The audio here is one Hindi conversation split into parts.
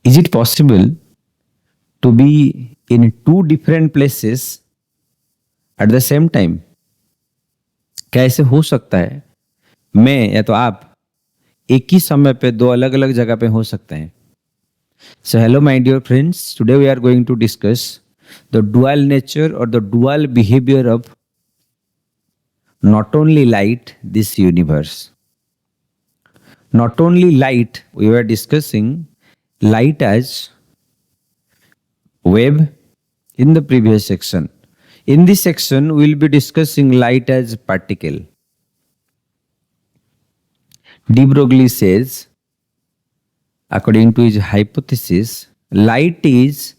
Is it possible to be in two different places at the same time? क्या ऐसे हो सकता है मैं या तो आप एक ही समय पे दो अलग अलग जगह पे हो सकते हैं? So hello my dear friends, today we are going to discuss the dual nature or the dual behavior of not only light, this universe. Not only light, we were discussing light as wave in the previous section. In this section, we will be discussing light as particle. De Broglie says, according to his hypothesis, light is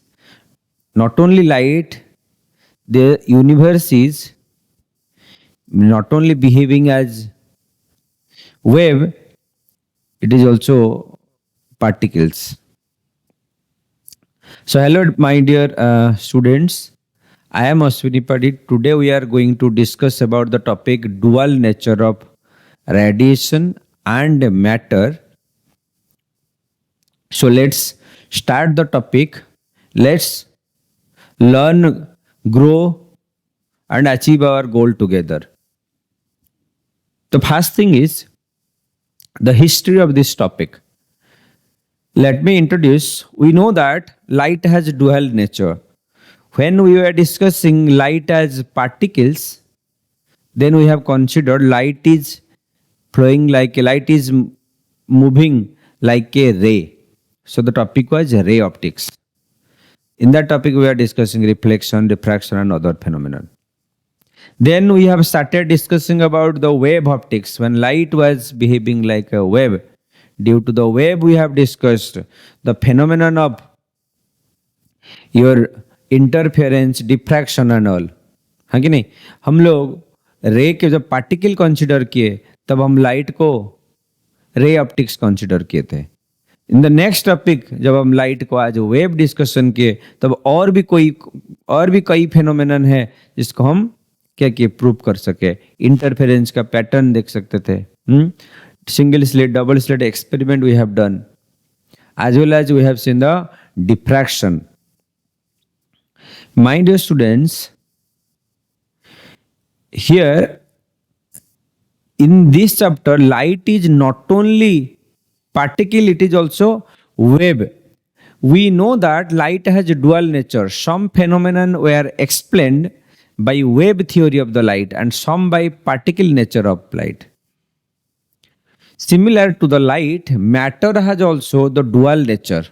not only light, the universe is not only behaving as wave, it is also particles. So hello my dear students, I am Ashwini Padit. Today we are going to discuss about the topic dual nature of radiation and matter. So let's start the topic. Let's learn, grow and achieve our goal together. The first thing is the history of this topic. Let me introduce. We know that light has dual nature. When we were discussing light as particles, then we have considered light is flowing like a light is moving like a ray. So the topic was ray optics. In that topic, we are discussing reflection, diffraction, and other phenomena. Then we have started discussing about the wave optics when light was behaving like a wave. Due to the wave, we have discussed the phenomenon of your interference diffraction and all. हाँ कि नहीं, हम लोग रे के जब पार्टिकल कंसिडर किए तब हम लाइट को रे ऑप्टिक्स कंसिडर किए थे. इन द नेक्स्ट टॉपिक जब हम लाइट को आज वेव डिस्कशन किए तब और भी कई फेनोमेनन है जिसको हम क्या किए प्रूव कर सके. इंटरफेरेंस का पैटर्न देख सकते थे. Single slit, double slit experiment we have done, as well as we have seen the diffraction. My dear students, here in this chapter, light is not only particle, it is also wave. We know that light has a dual nature. Some phenomena were explained by wave theory of the light and some by particle nature of light. Similar to the light, matter has also the dual nature.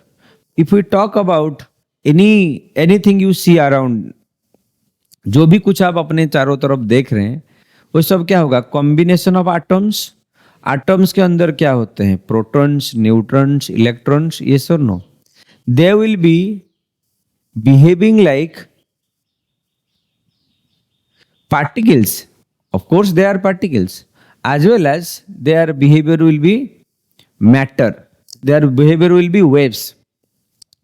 If we talk about anything you see around, जो भी कुछ आप अपने चारों तरफ देख रहे हैं वो सब क्या होगा, कॉम्बिनेशन ऑफ एटम्स. एटम्स के अंदर क्या होते हैं, प्रोटॉन्स, न्यूट्रॉन्स, इलेक्ट्रॉन्स. यस और no? They will be behaving like particles. Of course they are particles, as well as their behavior will be matter. Their behavior will be waves.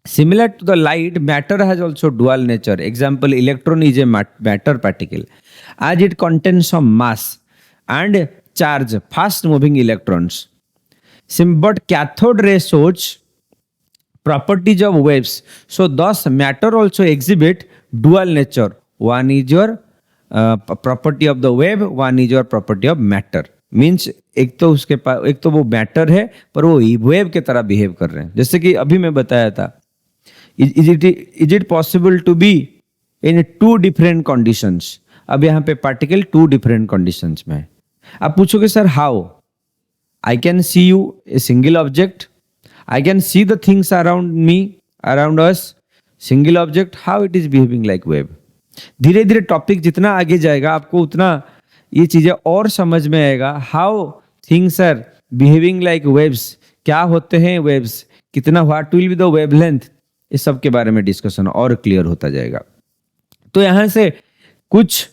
Similar to the light, matter has also dual nature. Example, electron is a matter particle as it contains some mass and charge, fast moving electrons. But cathode ray shows properties of waves. So thus matter also exhibit dual nature. One is your property of the wave, one is your property of matter. Means एक तो वो मैटर है पर वो वेव के तरह बिहेव कर रहे हैं. जैसे कि अभी मैं बताया था, is it possible to be in two different conditions. अब यहाँ पे पार्टिकल टू डिफरेंट कंडीशंस में है. आप पूछोगे sir how? I can see U a single object, I can see the things around me, around us, single object. How it is behaving like wave? धीरे धीरे टॉपिक जितना आगे जाएगा आपको उतना ये चीजें और समझ में आएगा. How things are behaving like waves, क्या होते हैं वेव्स, कितना, what will be the wavelength, इस सब के बारे में डिस्कशन और क्लियर होता जाएगा. तो यहां से कुछ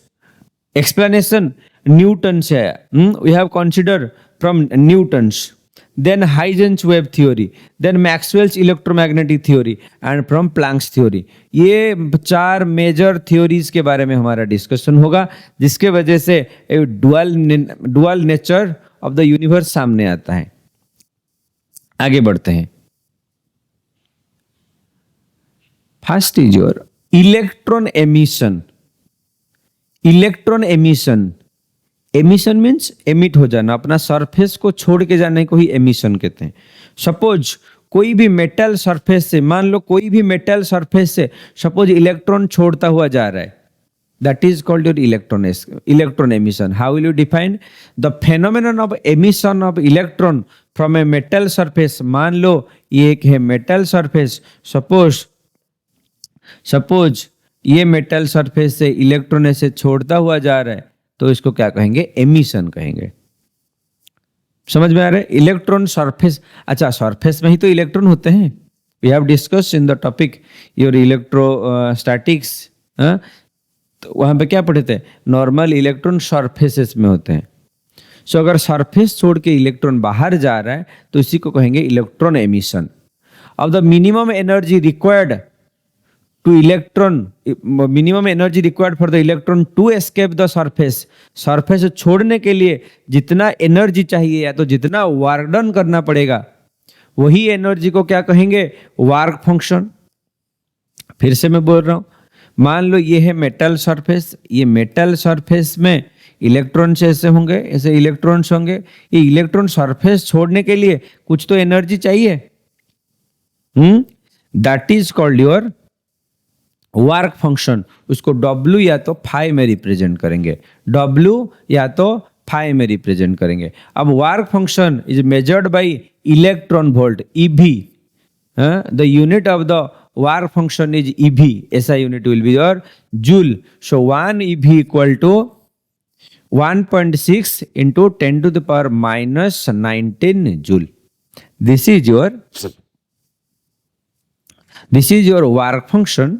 एक्सप्लेनेशन न्यूटन से है. We have consider from Newton's, then Huygens wave theory, then Maxwell's electromagnetic theory and from Planck's theory. ये चार मेजर थ्योरीज के बारे में हमारा डिस्कशन होगा जिसके वजह से dual nature of the universe सामने आता है. आगे बढ़ते हैं. First is your electron emission. Electron emission, emission means emit हो जाना, अपना सरफेस को छोड़ के जाने को ही एमिशन कहते हैं। सपोज कोई भी मेटल सरफेस से, मान लो कोई भी मेटल सरफेस से सपोज इलेक्ट्रॉन छोड़ता हुआ जा रहा है, that is called your electron emission. How will you define the phenomenon of emission of electron from a metal surface? मान लो ये एक है मेटल सरफेस, सपोज ये मेटल सरफेस से इलेक्ट्रॉन ऐसे छोड़ता हुआ जा रहा है, तो इसको क्या कहेंगे? एमिशन कहेंगे। समझ में आ रहा है? इलेक्ट्रॉन सरफेस, अच्छा सरफेस में ही तो इलेक्ट्रॉन होते हैं। We have discussed in the topic your electrostatics, तो वहां पे क्या पढ़े थे? नॉर्मल इलेक्ट्रॉन सरफेसेस में होते हैं। सो अगर सरफेस छोड़ के इलेक्ट्रॉन बाहर जा रहा है तो इसी को कहेंगे इलेक्ट्रॉन एमिशन। अब the minimum energy required to electron, minimum energy required for the electron to escape the surface, surface छोड़ने के लिए जितना एनर्जी चाहिए या तो जितना वर्क डन करना पड़ेगा, वही एनर्जी को क्या कहेंगे? Work function. फिर से मैं बोल रहा हूं, मान लो ये है मेटल सरफेस, ये मेटल सरफेस में इलेक्ट्रॉन्स ऐसे होंगे, ऐसे इलेक्ट्रॉन्स होंगे। ये इलेक्ट्रॉन सरफेस छोड़ने के लिए कुछ तो एनर्जी चाहिए, that is called your work function. उसको W या तो फाई में रिप्रेजेंट करेंगे, W या तो फाई में रिप्रेजेंट करेंगे। अब work function is measured by electron volt, EV। The unit of the work function is EV, ऐसा unit will be your joule. So 1 EV equal to 1.6 into 10 to the power minus 19 joule. This is your work function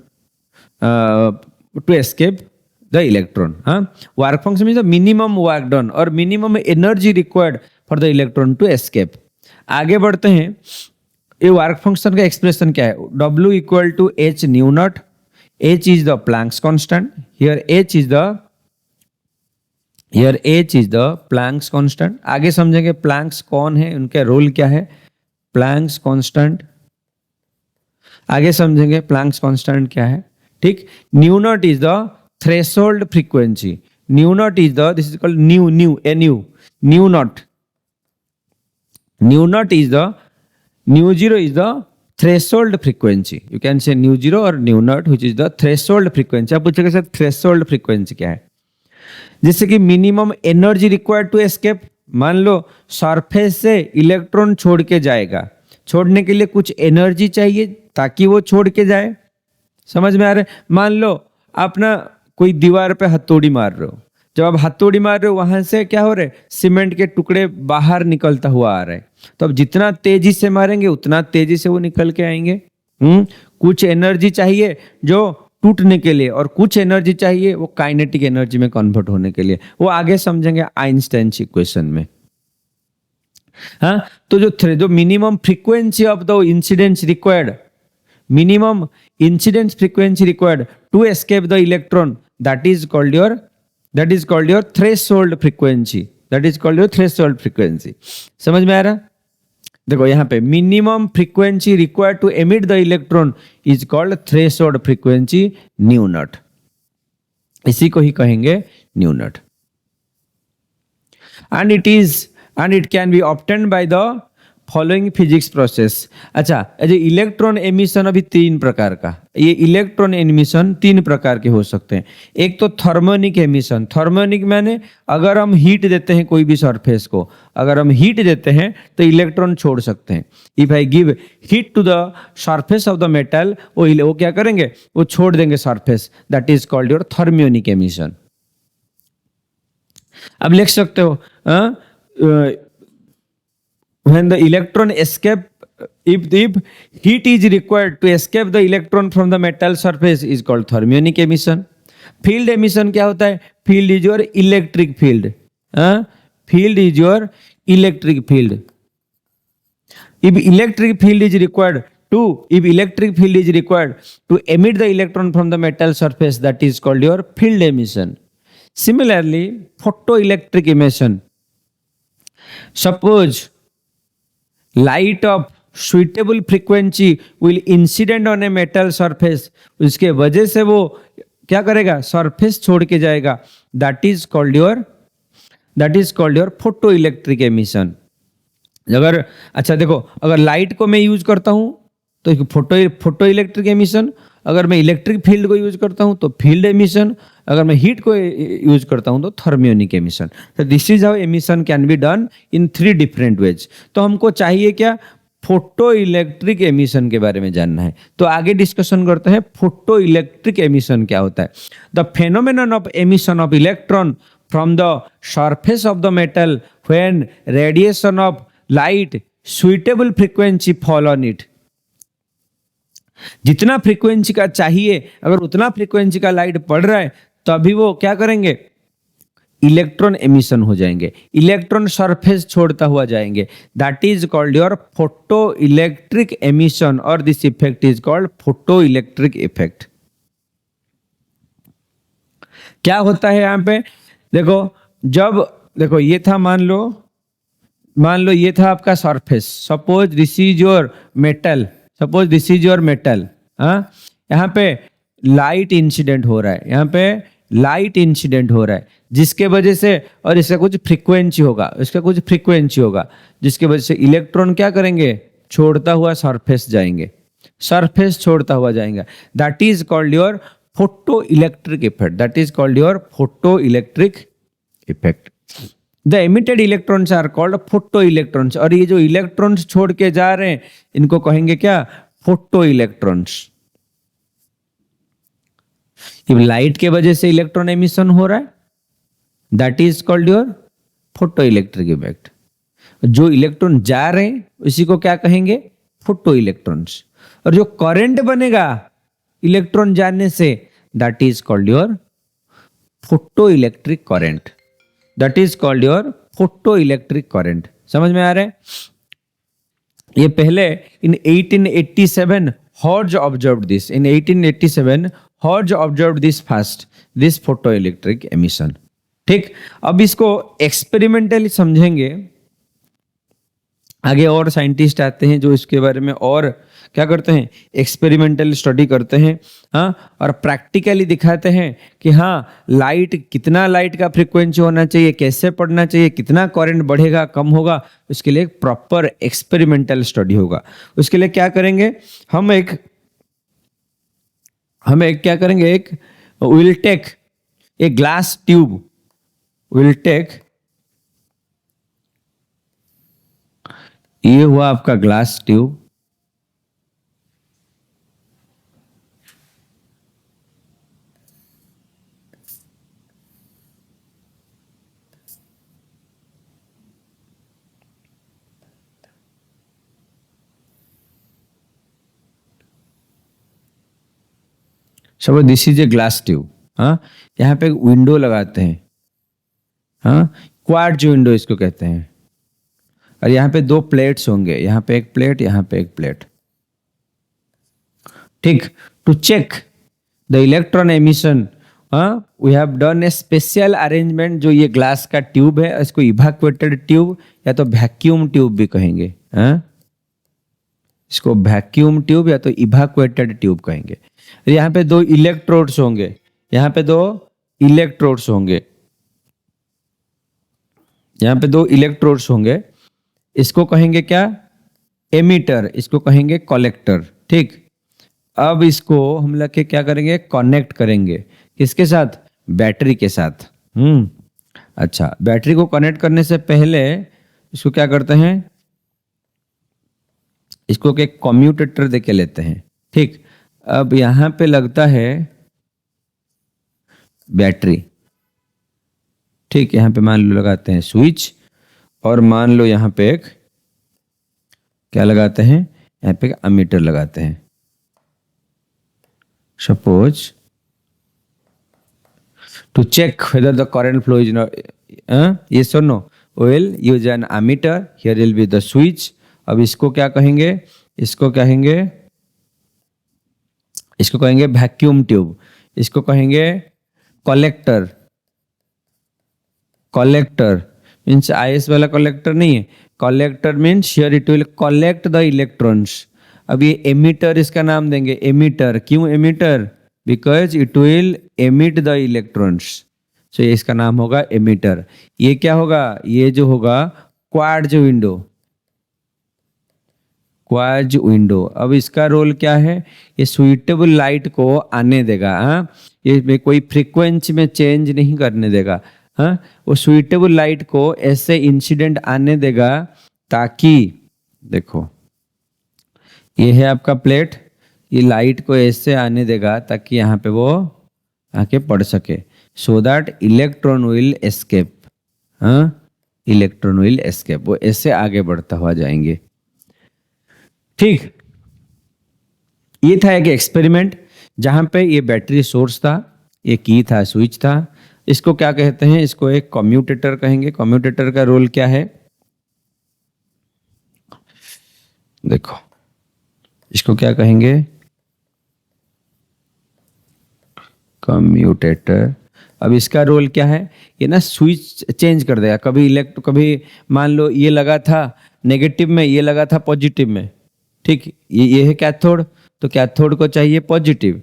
to escape the electron. Work function means the minimum work done or minimum energy required for the electron to escape. आगे बढ़ते हैं, ये वर्क फंक्शन का एक्सप्रेशन क्या है? W equal to H nu naught, H is the Planck's constant, here H is the Planck's constant. आगे समझेंगे प्लैंक्स कौन है, उनका रोल क्या है, प्लैंक्स कांस्टेंट आगे समझेंगे प्लैंक्स कांस्टेंट क्या है। ठीक, nu naught is the threshold frequency, nu naught is the, this is called nu naught is the, nu zero is the threshold frequency. You can say nu zero और nu naught which is the threshold frequency. आप पूछेंगे सर थ्रेशोल्ड फ्रीक्वेंसी क्या है? जैसे कि minimum energy required to escape, मान लो सरफेस से इलेक्ट्रॉन छोड़ के जाएगा, छोड़ने के लिए कुछ एनर्जी चाहिए ताकि वो छोड़ के जाए। समझ में आ रहा है? मान लो आप ना कोई दीवार पे हथौड़ी मार रहे हो, जब आप हथौड़ी मार रहे हो वहां से क्या हो रहा है, सीमेंट के टुकड़े बाहर निकलता हुआ आ रहे हैं, तो अब जितना तेजी से मारेंगे उतना तेजी से वो निकल के आएंगे। कुछ एनर्जी चाहिए जो टूटने के लिए और कुछ एनर्जी चाहिए वो काइनेटिक एनर्जी में कन्वर्ट होने के लिए, वो आगे समझेंगे आइंस्टाइन इक्वेशन में। हाँ, तो जो minimum frequency of the incidence required, minimum incidence frequency required to escape the electron, that is called your threshold frequency, समझ में आ रहा? देखो यहाँ पे minimum frequency required to emit the electron is called threshold frequency nu naught, इसी को ही कहेंगे nu naught. And it can be obtained by the following physics process. अच्छा, ये इलेक्ट्रॉन एमिशन अभी तीन प्रकार का, ये इलेक्ट्रॉन एमिशन तीन प्रकार के हो सकते हैं। एक तो थर्मोनिक एमिशन, थर्मोनिक माने अगर हम हीट देते हैं कोई भी सरफेस को, अगर हम हीट देते हैं तो इलेक्ट्रॉन छोड़ सकते हैं। If I give heat to the surface of the metal, वो क्या करेंगे, वो छोड़ देंगे surface, that is called your thermionic emission. अब लिख सकते हो when the electron escape, if heat is required to escape the electron from the metal surface is called thermionic emission. Field emission क्या होता है? Field is your electric field. Field is your electric field. If electric field is required to emit the electron from the metal surface, that is called your field emission. Similarly, photoelectric emission. Suppose light of suitable frequency will incident on a metal surface, उसके वजह से वो क्या करेगा, सरफेस छोड़ के जाएगा, that is called your photo electric emission. अगर अच्छा देखो, अगर लाइट को मैं यूज करता हूं तो फोटो इलेक्ट्रिक एमिशन, अगर मैं इलेक्ट्रिक फील्ड को यूज करता हूं तो फील्ड एमिशन, अगर मैं हीट को यूज करता हूं तो थर्मियोनिक एमिशन। तो this is how emission can be done in 3 different ways. तो हमको चाहिए क्या, फोटो इलेक्ट्रिक एमिशन के बारे में जानना है। तो आगे डिस्कशन करते हैं फोटो इलेक्ट्रिक एमिशन क्या होता है। The phenomenon of emission of electron from the surface of the metal when radiation of light suitable frequency fall on it. जितना फ्रीक्वेंसी का चाहिए, अगर उतना फ्रीक्वेंसी का लाइट पड़ रहा है तभी वो क्या करेंगे, इलेक्ट्रॉन एमिशन हो जाएंगे, इलेक्ट्रॉन सरफेस छोड़ता हुआ जाएंगे। That is called your photo electric emission और this effect is called photo electric effect. क्या होता है यहां पे, देखो जब देखो ये था, मान लो ये था आपका surface, suppose this is your metal, यहाँ पे लाइट इंसिडेंट हो रहा है, जिसके वजह से, और इसका कुछ फ्रीक्वेंसी होगा, जिसके वजह से इलेक्ट्रॉन क्या करेंगे, छोड़ता हुआ सरफेस छोड़ता हुआ जाएंगे। That is called your photo electric effect. The emitted electrons are called photo electrons, और ये जो इलेक्ट्रॉन्स छोड़ के जा रहे हैं इनको कहेंगे क्या, फोटो इलेक्ट्रॉन्स। लाइट के वजह से इलेक्ट्रॉन एमिशन हो रहा है, that is called your photo electric effect. जो इलेक्ट्रॉन जा रहे हैं उसी को क्या कहेंगे, फोटो इलेक्ट्रॉन्स। और जो करंट बनेगा इलेक्ट्रॉन जाने से, that is called your photo electric current. समझ में आ रहा है। ये पहले इन 1887 Horde observed this first, this photo electric emission. ठीक, अब इसको एक्सपेरिमेंटली समझेंगे। आगे और साइंटिस्ट आते हैं जो इसके बारे में और क्या करते हैं, एक्सपेरिमेंटल स्टडी करते हैं, हाँ, और प्रैक्टिकली दिखाते हैं कि हाँ कितना लाइट का फ्रीक्वेंसी होना चाहिए, कैसे पढ़ना चाहिए, कितना करंट बढ़ेगा कम होगा, उसके लिए एक प्रॉपर एक्सपेरिमेंटल स्टडी होगा। उसके लिए क्या करेंगे, हम एक क्या करेंगे, will take a glass tube, ये हुआ आपका glass tube, suppose this is a glass tube. हाँ, यहाँ पे एक विंडो लगाते हैं, हाँ, क्वार्ट्ज विंडो इसको कहते हैं, और यहाँ पे 2 प्लेट्स होंगे, यहाँ पे एक प्लेट, यहाँ पे एक प्लेट। ठीक, to check the electron emission, we have done a special arrangement. जो ये ग्लास का ट्यूब है इसको इवैक्यूएटेड ट्यूब या तो वैक्यूम ट्यूब भी कहेंगे, इसको वैक्यूम ट्यूब या तो इवैक्यूएटेड ट्यूब कहेंगे। यहाँ पे 2 इलेक्ट्रोड्स होंगे, यहाँ पे 2 इलेक्ट्रोड्स होंगे, इसको कहेंगे क्या, एमिटर, इसको कहेंगे कलेक्टर। ठीक, अब इसको हम लोग के क्या करेंगे, कनेक्ट करेंगे, किसके साथ, बैटरी के साथ। अच्छा, बैटरी को कनेक्ट करने से पहले इसको क्या करते हैं, इसको एक कम्यूटेटर देके लेते हैं। ठीक, अब यहां पे लगता है बैटरी। ठीक, यहां पे मान लो लगाते हैं स्विच, और मान लो यहां पे एक क्या लगाते हैं, यहां पे एक एमीटर लगाते हैं। Suppose to check whether the current flow is not, yes or no, we'll use an ammeter, here will be the switch। अब इसको क्या कहेंगे, इसको कहेंगे वैक्यूम ट्यूब, इसको कहेंगे कलेक्टर मीन्स आईएस वाला कलेक्टर नहीं है, collector means here it will collect the electrons. अब ये एमिटर इसका नाम देंगे एमिटर। क्यों emitter? Because it will emit the electrons, so ये इसका नाम होगा एमिटर। ये क्या होगा? ये जो होगा क्वार्ट्ज विंडो, क्वार्ट्ज विंडो। अब इसका रोल क्या है? ये सुइटेबल लाइट को आने देगा। हाँ, ये कोई फ्रीक्वेंसी में चेंज नहीं करने देगा। हाँ, वो सुइटेबल लाइट को ऐसे इंसिडेंट आने देगा ताकि, देखो ये है आपका प्लेट, ये लाइट को ऐसे आने देगा ताकि यहाँ पे वो आके पड़ सके, so that electron will escape. हाँ, इलेक्ट्रॉन विल एस्केप, वो ऐसे आगे बढ़ता हुआ जाएंगे। ठीक, ये था एक एक्सपेरिमेंट जहां पे ये बैटरी सोर्स था, ये की था, स्विच था। इसको क्या कहते हैं? इसको एक कम्यूटेटर कहेंगे। कम्यूटेटर का रोल क्या है? देखो इसको क्या कहेंगे? कम्यूटेटर। अब इसका रोल क्या है? ये ना स्विच चेंज कर देगा। कभी मान लो ये लगा था नेगेटिव में, ये लगा था पॉजिटिव में। ठीक, ये है कैथोड, तो कैथोड को चाहिए पॉजिटिव,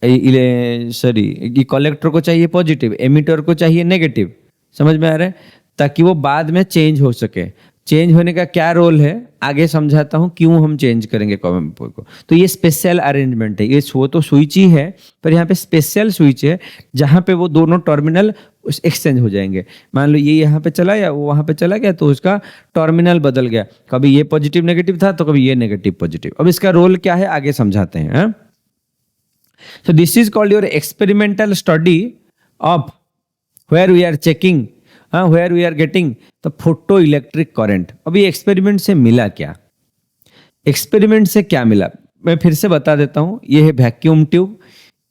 सॉरी ये कलेक्टर को चाहिए पॉजिटिव, एमिटर को चाहिए नेगेटिव। समझ में आ रहा है? ताकि वो बाद में चेंज हो सके। चेंज होने का क्या रोल है आगे समझाता हूं, क्यों हम चेंज करेंगे कॉम्पोनेंट को। तो ये स्पेशल अरेंजमेंट है, ये वो तो स्विच ही है, पर यहाँ पे स्पेशल स्विच है जहां पे वो दोनों टर्मिनल एक्सचेंज हो जाएंगे। मान लो ये यहाँ पे चला या वो वहां पे चला गया, तो उसका टर्मिनल बदल गया। कभी ये पॉजिटिव नेगेटिव था तो कभी ये नेगेटिव पॉजिटिव। अब इसका रोल क्या है आगे समझाते हैं। So this is called your experimental study of where we are checking, where we are getting the photoelectric current। अब ये एक्सपेरिमेंट से मिला क्या? एक्सपेरिमेंट से क्या मिला मैं फिर से बता देता हूँ। ये है वैक्यूम ट्यूब,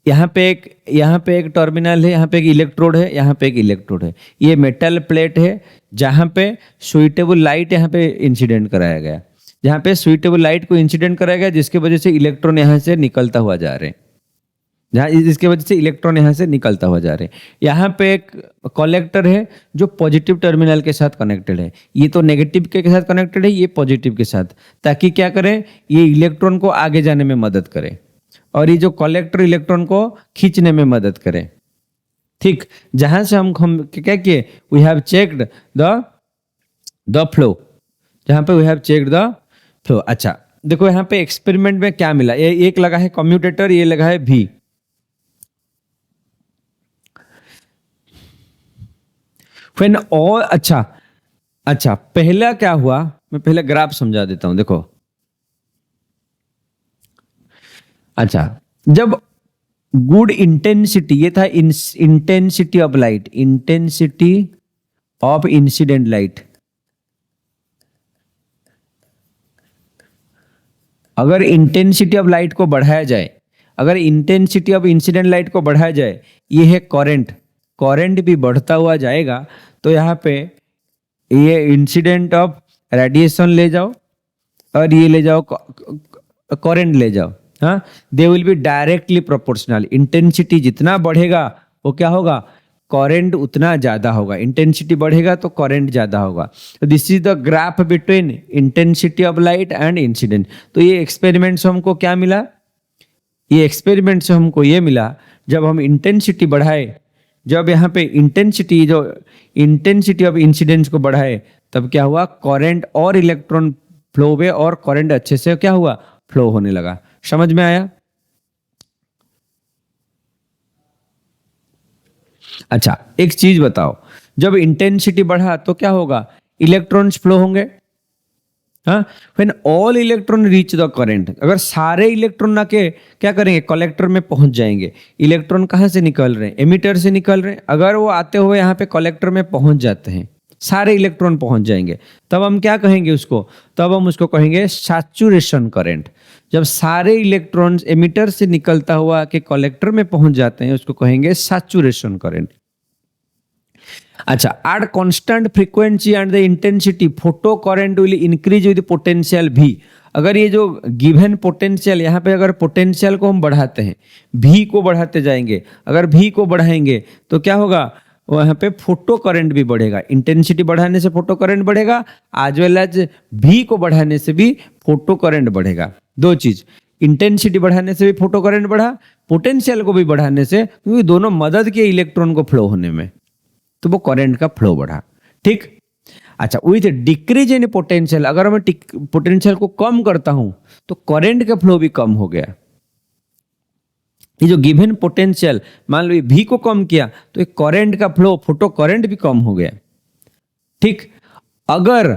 यहाँ पे एक टर्मिनल है, यहाँ पे एक इलेक्ट्रोड है, यहाँ पे एक इलेक्ट्रोड है। ये मेटल प्लेट है जहाँ पे सुइटेबल लाइट यहाँ पे इंसिडेंट कराया गया, जहाँ पे सुइटेबल लाइट को इंसिडेंट कराया गया, जिसके वजह से इलेक्ट्रॉन यहाँ से निकलता हुआ जा रहे हैं, जहाँ इसके वजह से इलेक्ट्रॉन यहाँ से निकलता हुआ जा रहे हैं। यहाँ पे एक कलेक्टर है जो पॉजिटिव टर्मिनल के साथ कनेक्टेड है, ये तो नेगेटिव के साथ कनेक्टेड है, ये पॉजिटिव के साथ, ताकि क्या करें? ये इलेक्ट्रॉन को आगे जाने में मदद करे और ये जो कलेक्टर इलेक्ट्रॉन को खींचने में मदद करे। ठीक, जहां से हम क्या किए? We have checked the flow, जहां पे we have checked the flow. अच्छा देखो यहाँ पे एक्सपेरिमेंट में क्या मिला। ये एक लगा है कम्यूटेटर, ये लगा है भी। फिर और अच्छा पहला क्या हुआ, मैं पहले ग्राफ समझा देता हूं। देखो अच्छा, जब गुड इंटेंसिटी, ये था intensity of light, intensity of incident light. अगर इंटेंसिटी ऑफ लाइट को बढ़ाया जाए, अगर इंटेंसिटी ऑफ इंसिडेंट लाइट को बढ़ाया जाए, ये है करंट, करंट भी बढ़ता हुआ जाएगा। तो यहाँ पे ये इंसिडेंट ऑफ रेडिएशन ले जाओ और ये ले जाओ करंट ले जाओ। हाँ, दे will be directly proportional. Intensity जितना बढ़ेगा वो क्या होगा? करंट उतना ज्यादा होगा। इंटेंसिटी बढ़ेगा तो करंट ज्यादा होगा। तो this is the graph between intensity of light and incident. तो ये एक्सपेरिमेंट से हमको क्या मिला? ये एक्सपेरिमेंट से हमको ये मिला, जब हम इंटेंसिटी बढ़ाए, जब यहाँ पे इंटेंसिटी ऑफ इंसिडेंस को बढ़ाए, तब क्या हुआ? करंट और इलेक्ट्रॉन फ्लो हुए और करंट अच्छे से क्या हुआ? फ्लो होने लगा। समझ में आया? अच्छा एक चीज बताओ, जब इंटेंसिटी बढ़ा तो क्या होगा? इलेक्ट्रॉन्स फ्लो होंगे। हाँ, when all electron reach the current, अगर सारे इलेक्ट्रॉन आके क्या करेंगे? कलेक्टर में पहुंच जाएंगे। इलेक्ट्रॉन कहाँ से निकल रहे हैं? एमिटर से निकल रहे हैं। अगर वो आते हुए यहाँ पे कलेक्टर में पहुंच जाते हैं, सारे इलेक्ट्रॉन पहुंच जाएंगे, तब हम क्या कहेंगे उसको? तब हम उसको कहेंगे सैचुरेशन करंट। जब सारे इलेक्ट्रॉन्स एमिटर से निकलता हुआ के कलेक्टर में पहुंच जाते हैं, उसको कहेंगे सैचुरेशन करंट। अच्छा, at constant frequency and the intensity photo current will increase with potential भी। अगर ये जो गिवन पोटेंशियल, यहाँ पे अगर पोटेंशियल को हम बढ़ाते हैं, भी को बढ़ाते जाएंगे, अगर भी को बढ़ाएंगे तो क्या होगा? वहां पे फोटो करंट भी बढ़ेगा। इंटेंसिटी बढ़ाने से फोटो करंट बढ़ेगा, आज वेल एज भी को बढ़ाने से भी फोटो करंट बढ़ेगा। दो चीज, इंटेंसिटी बढ़ाने से भी फोटो करंट बढ़ा, पोटेंशियल को भी बढ़ाने से, क्योंकि दोनों मदद के इलेक्ट्रॉन को फ्लो होने में, तो वो करंट का फ्लो बढ़ा। ठीक। अच्छा, विथ डिक्रीज इन पोटेंशियल, अगर मैं पोटेंशियल को कम करता हूं तो करंट का फ्लो भी कम हो गया। ये जो गिवन पोटेंशियल, मान लो ये भी को कम किया तो एक करंट का फ्लो, फोटो करंट भी कम हो गया। ठीक। अगर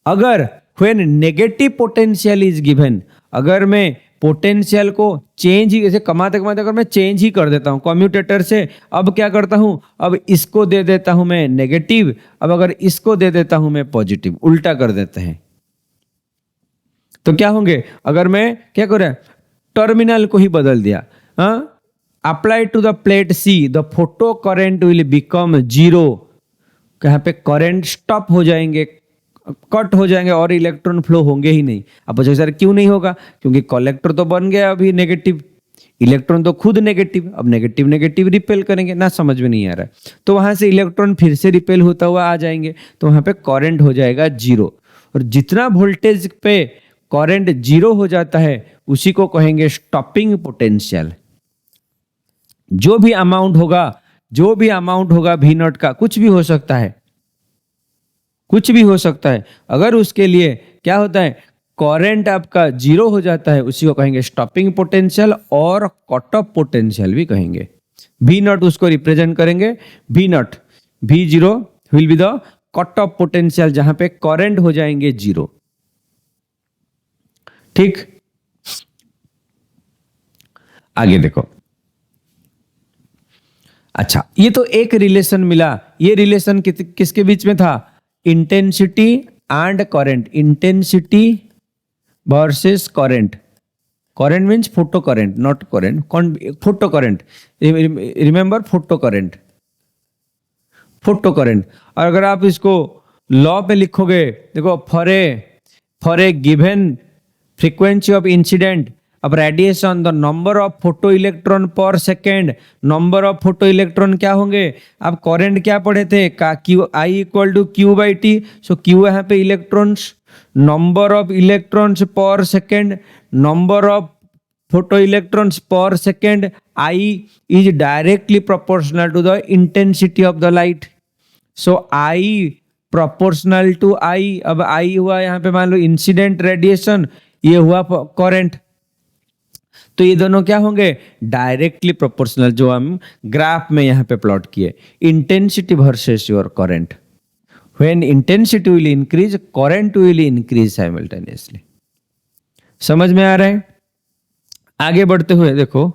अगर when negative potential is given, अगर मैं पोटेंशियल को चेंज ही, जैसे कमाते कमाते अगर मैं चेंज ही कर देता हूं कम्यूटेटर से, अब क्या करता हूं, अब इसको दे देता हूं मैं नेगेटिव, अब अगर इसको दे देता हूं मैं पॉजिटिव, उल्टा कर देते हैं तो क्या होंगे। अगर मैं क्या करूं, टर्मिनल को ही बदल दिया, apply to the plate C, the photo current will become zero, यहाँ पे करंट स्टॉप हो जाएंगे, कट हो जाएंगे और इलेक्ट्रॉन फ्लो होंगे ही नहीं। अब पूछो सर क्यों नहीं होगा, क्योंकि कलेक्टर तो बन गया अभी नेगेटिव, इलेक्ट्रॉन तो खुद नेगेटिव, अब नेगेटिव नेगेटिव रिपेल करेंगे ना, समझ में नहीं आ रहा है। तो वहां से इलेक्ट्रॉन फिर से रिपेल होता हुआ आ जाएंगे, तो वहां पे करंट हो जाएगा जीरो। और जितना वोल्टेज पे करंट जीरो हो जाता है उसी को कहेंगे स्टॉपिंग पोटेंशियल। जो भी अमाउंट होगा भी नॉट का, कुछ भी हो सकता है, कुछ भी हो सकता है, अगर उसके लिए क्या होता है, करंट आपका जीरो हो जाता है, उसी को कहेंगे स्टॉपिंग पोटेंशियल और कट ऑफ पोटेंशियल भी कहेंगे। भी नॉट उसको रिप्रेजेंट करेंगे, भी नॉट, भी zero will be the cut off potential, जहां पे करंट हो जाएंगे जीरो। ठीक। आगे देखो। अच्छा, ये तो एक रिलेशन मिला, ये रिलेशन किसके बीच में था, intensity and current, intensity versus current. Current means photo current, not current, photo current, remember photo current, photo current. और अगर आप इसको लॉ पे लिखोगे, देखो for a given frequency of incident अब radiation, the number of photo electron per second, number of photo electron क्या होंगे, आप करंट क्या पढ़े थे, Q I equal to Q by T, so Q यहाँ पे electrons, number of electrons per second, number of photo electrons per second, I is directly proportional to the intensity of the light, so I proportional to I. अब आई हुआ यहाँ पे मान लो इंसिडेंट रेडिएशन, ये हुआ करंट, तो ये दोनों क्या होंगे, डायरेक्टली प्रोपोर्शनल, जो हम ग्राफ में यहां पे प्लॉट किए, intensity versus your current. When intensity will increase, current will increase simultaneously. समझ में आ रहा है। आगे बढ़ते हुए देखो,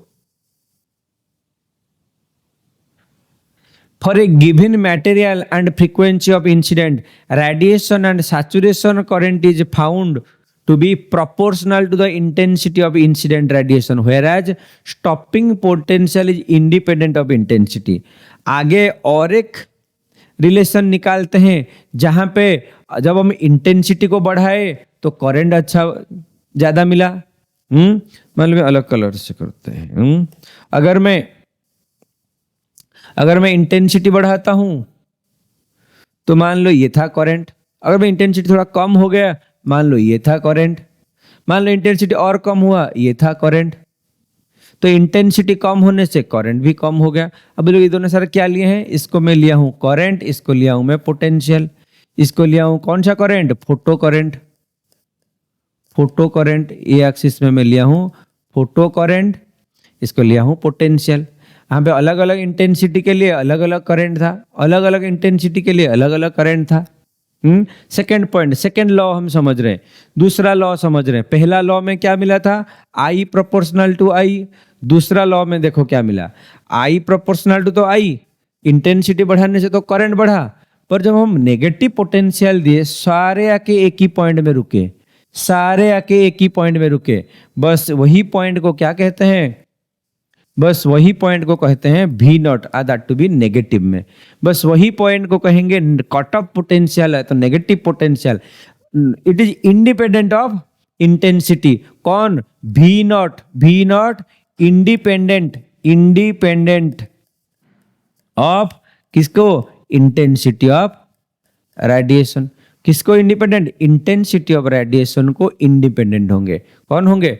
for a given material and frequency of incident, radiation and saturation current is found to be proportional to the intensity of incident radiation, whereas stopping potential is independent of intensity। आगे और एक रिलेशन निकालते हैं जहां पे जब हम इंटेंसिटी को बढ़ाए तो करंट अच्छा ज्यादा मिला। मतलब अलग कलर से करते हैं। अगर मैं इंटेंसिटी बढ़ाता हूं तो मान लो ये था करंट, अगर मैं इंटेंसिटी थोड़ा कम हो गया मान लो ये था करंट, मान लो इंटेंसिटी और कम हुआ ये था करंट, तो इंटेंसिटी कम होने से करंट भी कम हो गया। अब लोग ये दोनों सारे क्या लिए हैं, इसको मैं लिया हूं करंट, इसको लिया हूं मैं पोटेंशियल, इसको लिया हूं कौन सा current, photo current, photo current, ये एक्सिस में मैं लिया हूं फोटो करंट, इसको लिया हूं पोटेंशियल। यहाँ पे अलग अलग इंटेंसिटी के लिए अलग अलग करंट था, अलग अलग इंटेंसिटी के लिए अलग अलग करंट था। सेकेंड पॉइंट, सेकेंड लॉ हम समझ रहे हैं, दूसरा लॉ समझ रहे हैं। पहला लॉ में क्या मिला था, आई प्रोपोर्शनल टू आई, दूसरा लॉ में देखो क्या मिला, आई प्रोपोर्शनल टू तो आई, इंटेंसिटी बढ़ाने से तो करंट बढ़ा, पर जब हम नेगेटिव पोटेंशियल दिए सारे आके एक ही पॉइंट में रुके, सारे आके एक ही पॉइंट में रुके, बस वही पॉइंट को क्या कहते हैं, बस वही पॉइंट को कहते हैं V naught, that to be negative में, बस वही पॉइंट को कहेंगे कट ऑफ पोटेंशियल है तो negative potential, it is independent of intensity. कौन, भी नॉट, भी नॉट इंडिपेंडेंट, इंडिपेंडेंट ऑफ किसको? Intensity of radiation. किसको इंडिपेंडेंट? इंटेंसिटी ऑफ रेडिएशन को इंडिपेंडेंट होंगे। कौन होंगे?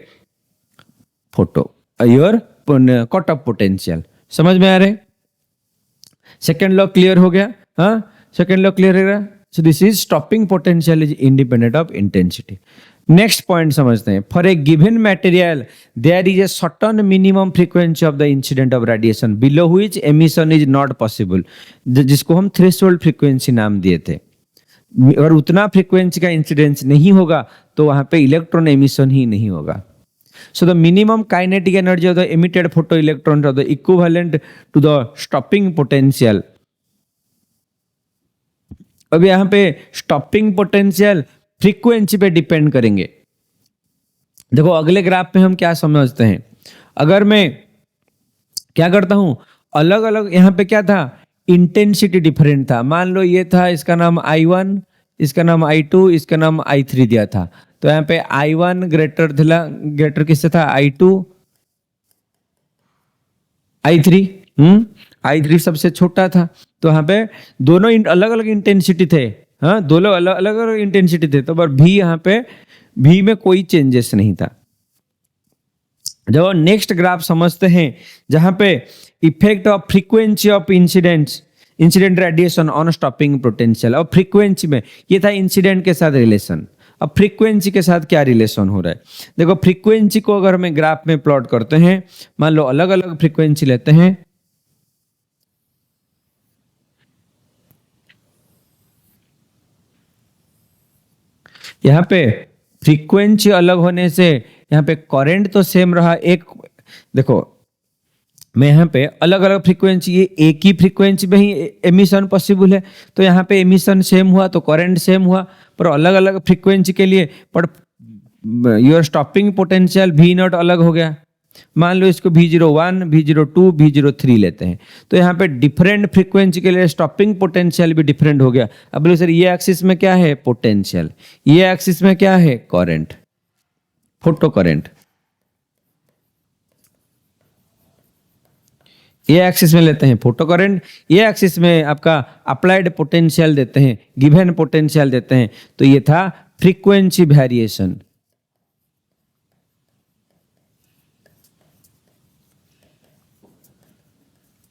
Photo your cut off potential. समझ में आ रहे? सेकेंड लॉ क्लियर हो गया? हाँ, सेकेंड लॉ क्लियर हो गया। So this is stopping potential is independent of intensity. Next point समझते हैं। For a given material there is a certain minimum frequency of the incident of radiation below which emission is not possible, जिसको हम थ्रेशोल्ड फ्रीक्वेंसी नाम दिए थे। और उतना फ्रीक्वेंसी का इंसिडेंस नहीं होगा तो वहां पे इलेक्ट्रॉन एमिशन ही नहीं होगा। So the minimum kinetic energy of the emitted photoelectrons are the equivalent to the stopping potential. अब यहाँ पे स्टॉपिंग पोटेंशियल फ्रीक्वेंसी पे डिपेंड करेंगे। देखो अगले ग्राफ में हम क्या समझते हैं। अगर मैं क्या करता हूं, अलग अलग यहाँ पे क्या था, इंटेंसिटी डिफरेंट था। मान लो ये था, इसका नाम I1, इसका नाम I2, इसका नाम I3 दिया था। तो यहाँ पे I1 ग्रेटर किससे था? I2, I3। I3 सबसे छोटा था। तो यहाँ पे दोनों अलग अलग इंटेंसिटी थे। हाँ, दोनों अलग अलग इंटेंसिटी थे। तो पर भी यहाँ पे भी में कोई चेंजेस नहीं था। जब नेक्स्ट ग्राफ समझते हैं जहां पे effect of frequency of incident radiation on stopping potential. और फ्रीक्वेंसी में ये था इंसिडेंट के साथ रिलेशन। अब फ्रीक्वेंसी के साथ क्या रिलेशन हो रहा है? देखो फ्रीक्वेंसी को अगर हमें ग्राफ में प्लॉट करते हैं, मान लो अलग अलग फ्रीक्वेंसी लेते हैं। यहाँ पे फ्रीक्वेंसी अलग होने से यहाँ पे करंट तो सेम रहा। एक देखो मैं यहाँ पे अलग अलग फ्रीक्वेंसी, ये एक ही फ्रीक्वेंसी में ही एमिशन पॉसिबल है, तो यहाँ पे एमिशन सेम हुआ तो करंट सेम हुआ। पर अलग अलग फ्रीक्वेंसी के लिए per your stopping potential V0 अलग हो गया। मान लो इसको V01, V02, V03 लेते हैं, तो यहाँ पे डिफरेंट फ्रीक्वेंसी के लिए स्टॉपिंग पोटेंशियल भी डिफरेंट हो गया। अब बोलो सर ये एक्सिस में क्या है? पोटेंशियल। ये एक्सिस में क्या है? Current, photo current. ये एक्सिस में लेते हैं फोटो करंट, ये एक्सिस में आपका अप्लाइड पोटेंशियल देते हैं, गिवन पोटेंशियल देते हैं। तो ये था फ्रीक्वेंसी वेरिएशन।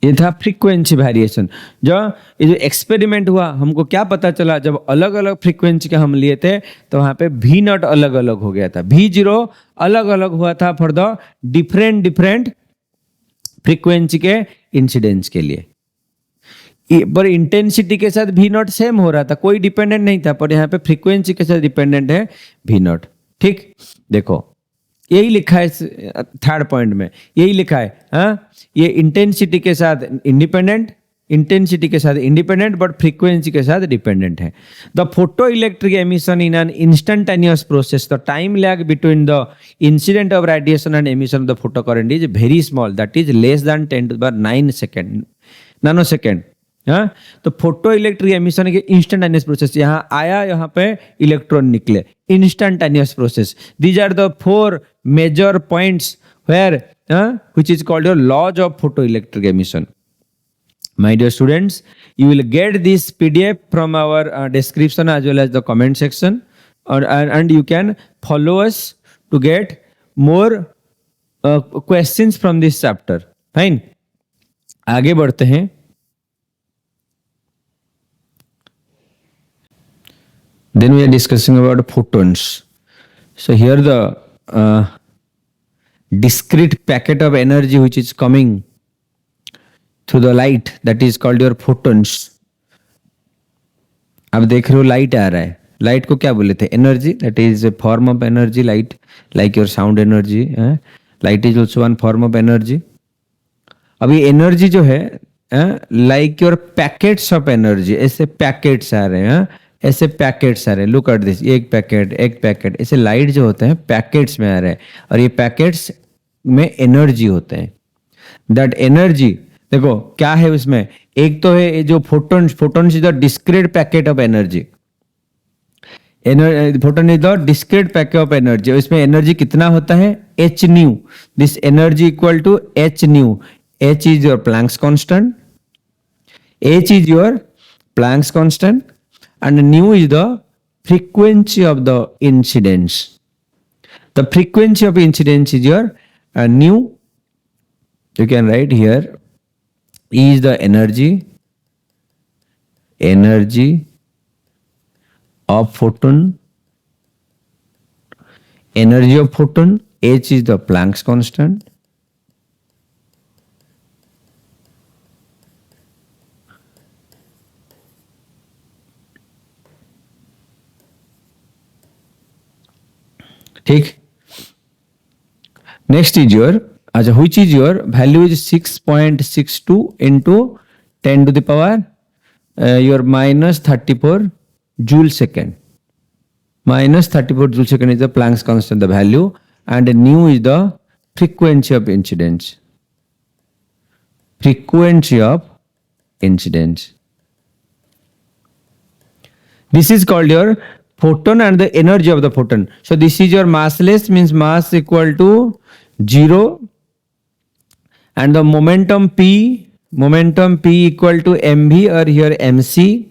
ये था फ्रीक्वेंसी वेरिएशन। जो ये जो एक्सपेरिमेंट हुआ, हमको क्या पता चला, जब अलग अलग फ्रीक्वेंसी का हम लिए थे तो वहां पे V0 अलग अलग हो गया था, V0 अलग अलग हुआ था फॉर द डिफरेंट फ्रीक्वेंसी के इंसिडेंस के लिए। पर इंटेंसिटी के साथ V0 सेम हो रहा था, कोई डिपेंडेंट नहीं था। पर यहाँ पे फ्रीक्वेंसी के साथ डिपेंडेंट है V0। ठीक, देखो यही लिखा है थर्ड पॉइंट में, यही लिखा है। हाँ, ये इंटेंसिटी के साथ इंडिपेंडेंट, इंटेंसिटी के साथ इंडिपेंडेंट, बट फ्रीक्वेंसी के साथ डिपेंडेंट है। The photo electric emission in an instantaneous process, the time lag between the incident of radiation and emission of the photo current is very small, that is less than 10⁹ second, nano second. हाँ, तो फोटो इलेक्ट्रिक एमिशन के इंस्टेंटेनियस प्रोसेस, यहाँ आया, यहाँ पे इलेक्ट्रॉन निकले, instantaneous process. These are the 4 major points where which is called your laws of photoelectric emission. My dear students, you will get this PDF from our description as well as the comment section, and you can follow us to get more questions from this chapter. Fine. आगे बढ़ते हैं। Then we are discussing about photons. So here the discrete packet of energy which is coming through the light, that is called your photons. अब देख रहे हो लाइट आ रहा है, लाइट को क्या बोले थे? Energy, that is a form of energy. Light like your sound energy, light is also one form of energy. अब ये एनर्जी जो है like your packets of energy, ऐसे पैकेट्स आ रहे हैं, ऐसे पैकेट्स आ रहे हैं। लुक एट दिस, एक पैकेट, ऐसे लाइट जो होते हैं पैकेट्स में आ रहे हैं, और ये पैकेट्स में एनर्जी होते हैं। दैट एनर्जी देखो क्या है उसमें, एक तो है जो photons is the discrete packet of energy. Photon is the discrete packet of energy. इसमें एनर्जी कितना होता है? h nu. This energy equal to h nu. h is your Planck's constant, h is your Planck's constant and nu is the frequency of the incidence. The frequency of incidence is your nu. You can write here E is the energy of photon, energy of photon, h is the Planck's constant, ठीक. Next is your which is your value is 6.62 into 10 to the power your minus 34 joule second. Minus 34 joule second is the Planck's constant, the value, and nu is the frequency of incidence. Frequency of incidence. This is called your photon and the energy of the photon. So this is your massless, means mass equal to 0, and the momentum P equal to mv, or here mc,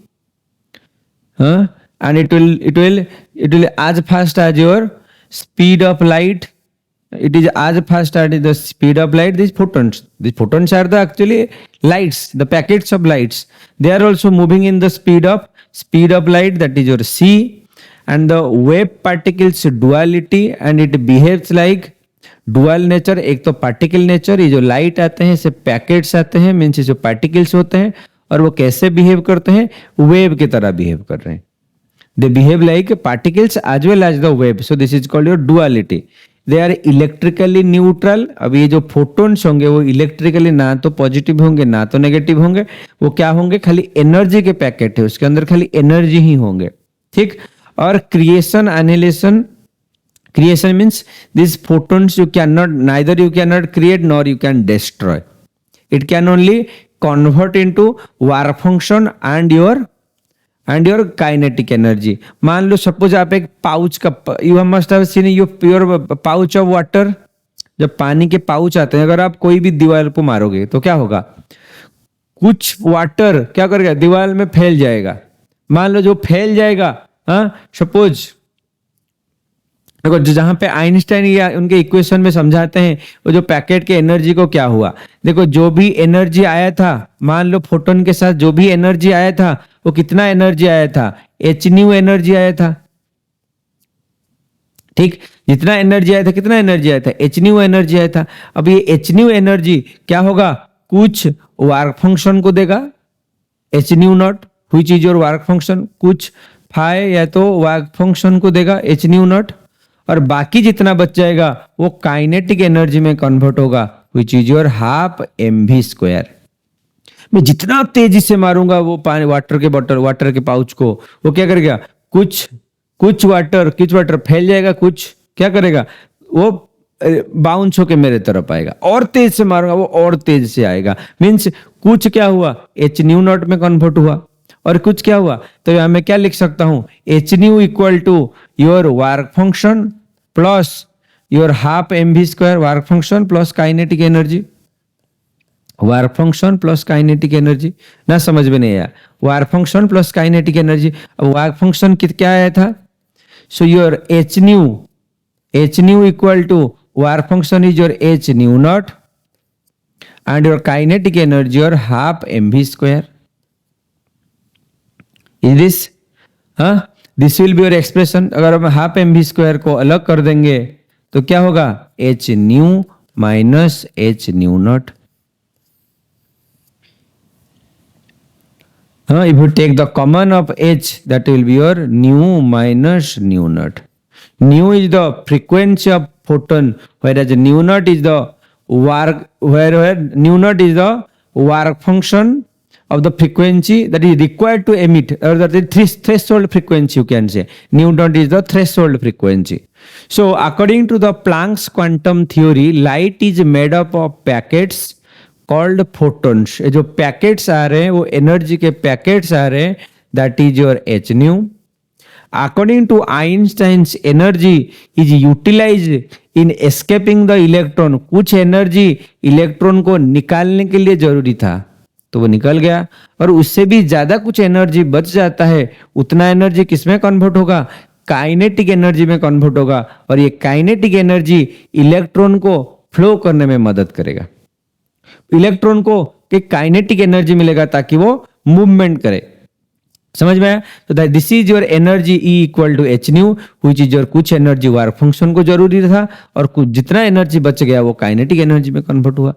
and it will as fast as your speed of light. It is as fast as the speed of light. These photons are the actually lights, the packets of lights. They are also moving in the speed of light, that is your c. And the wave particles duality, and it behaves like dual nature. एक तो पार्टिकल नेचर, ये जो लाइट आते हैं इसे पैकेट्स आते हैं, मीन्स जो पार्टिकल्स होते हैं, और वो कैसे बिहेव करते हैं, वेव की तरह बिहेव कर रहे हैं. They behave like particles as well as the wave. So this is called your duality. They are electrically neutral. अब ये जो फोटोन्स होंगे वो इलेक्ट्रिकली ना तो पॉजिटिव होंगे ना तो नेगेटिव होंगे. वो क्या होंगे, खाली एनर्जी के पैकेट है, उसके अंदर खाली एनर्जी ही होंगे. ठीक. और creation annihilation. Creation means these photons neither you cannot create nor you can destroy. It can only convert into work function and your kinetic energy. मान लो सपोज आप एक पाउच का, you must have seen your pouch of water. जब पानी के पाउच आते हैं, अगर आप कोई भी दीवार को मारोगे तो क्या होगा, कुछ वाटर क्या करेगा, दीवार में फैल जाएगा. मान लो जो फैल जाएगा, सपोज देखो जहां पे आइंस्टाइन या उनके इक्वेशन में समझाते हैं वो जो पैकेट के एनर्जी को क्या हुआ. देखो जो भी एनर्जी आया था, मान लो फोटोन के साथ जो भी एनर्जी आया था, वो कितना एनर्जी आया था, एच न्यू एनर्जी आया था. ठीक. जितना एनर्जी आया था, कितना एनर्जी आया था, एच न्यू एनर्जी आया था. अब ये एच न्यू एनर्जी क्या होगा, कुछ वर्क फंक्शन को देगा, H nu naught, which is your work function. कुछ फाई या तो वर्क फंक्शन को देगा एच न्यू नॉट, और बाकी जितना बच जाएगा वो काइनेटिक एनर्जी में कन्वर्ट होगा, which is your half mv square. मैं जितना तेजी से मारूंगा वो पानी वाटर के पाउच को, वो क्या करेगा, कुछ वाटर फैल जाएगा, कुछ क्या करेगा, वो बाउंस होके मेरे तरफ आएगा. और तेज से मारूंगा वो और तेज से आएगा. मीन्स कुछ क्या हुआ, एच न्यू नॉट में कन्वर्ट हुआ, और कुछ क्या हुआ. तो यहां मैं क्या लिख सकता हूं, H nu equal to your work function plus your half mv square, work function plus kinetic energy. Work function plus kinetic energy ना समझ में नहीं आया. Work function plus kinetic energy. अब वर्क फंक्शन क्या आया था, so your H nu equal to work function is your H nu naught and your kinetic energy your half mv square. Is this? This will be your expression. अगर हम हाफ mv स्क्वायर को अलग कर देंगे तो क्या होगा, H nu minus H nu not. If you take the common of h, that will be your nu minus nu naught. Nu is the frequency of photon, whereas nu naught is the work, where nu naught is the work function of the frequency that is required to emit, or that is threshold frequency, you can say. Nu naught is the threshold frequency. So according to the Planck's quantum theory, light is made up of packets called photons. ये जो पैकेट्स आ रहे हैं वो एनर्जी के पैकेट्स आ रहे हैं, that is your h nu. According to Einstein's energy is utilized in escaping the electron. कुछ एनर्जी इलेक्ट्रॉन को निकालने के लिए जरूरी था. तो वो निकल गया। और उससे भी ज्यादा कुछ एनर्जी बच जाता है, उतना एनर्जी किसमें कन्वर्ट होगा, काइनेटिक एनर्जी में कन्वर्ट होगा। और ये काइनेटिक एनर्जी इलेक्ट्रॉन को फ्लो करने में मदद करेगा। इलेक्ट्रॉन को एक काइनेटिक एनर्जी मिलेगा ताकि वो मूवमेंट करे। समझ में आया? तो this is your energy E equal to H nu, which is your कुछ एनर्जी वर्क फंक्शन को जरूरी था और कुछ जितना एनर्जी बच गया वो काइनेटिक एनर्जी में कन्वर्ट हुआ।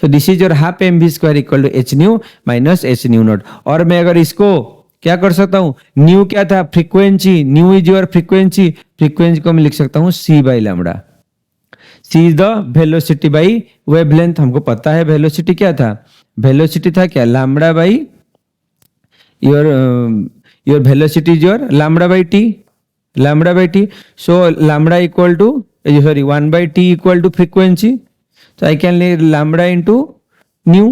तो this is your half M V square equal to H nu minus H nu naught. और मैं अगर इसको क्या कर सकता हूं, न्यू क्या था, frequency, nu is your frequency, frequency को मैं लिख सकता हूं C by lambda. C is the velocity by wavelength. हमको पता है वेलोसिटी क्या था, वेलोसिटी था क्या, lambda by your velocity is your lambda by t, lambda by t. So lambda equal to 1 by t equal to frequency. So I can lay lambda into nu,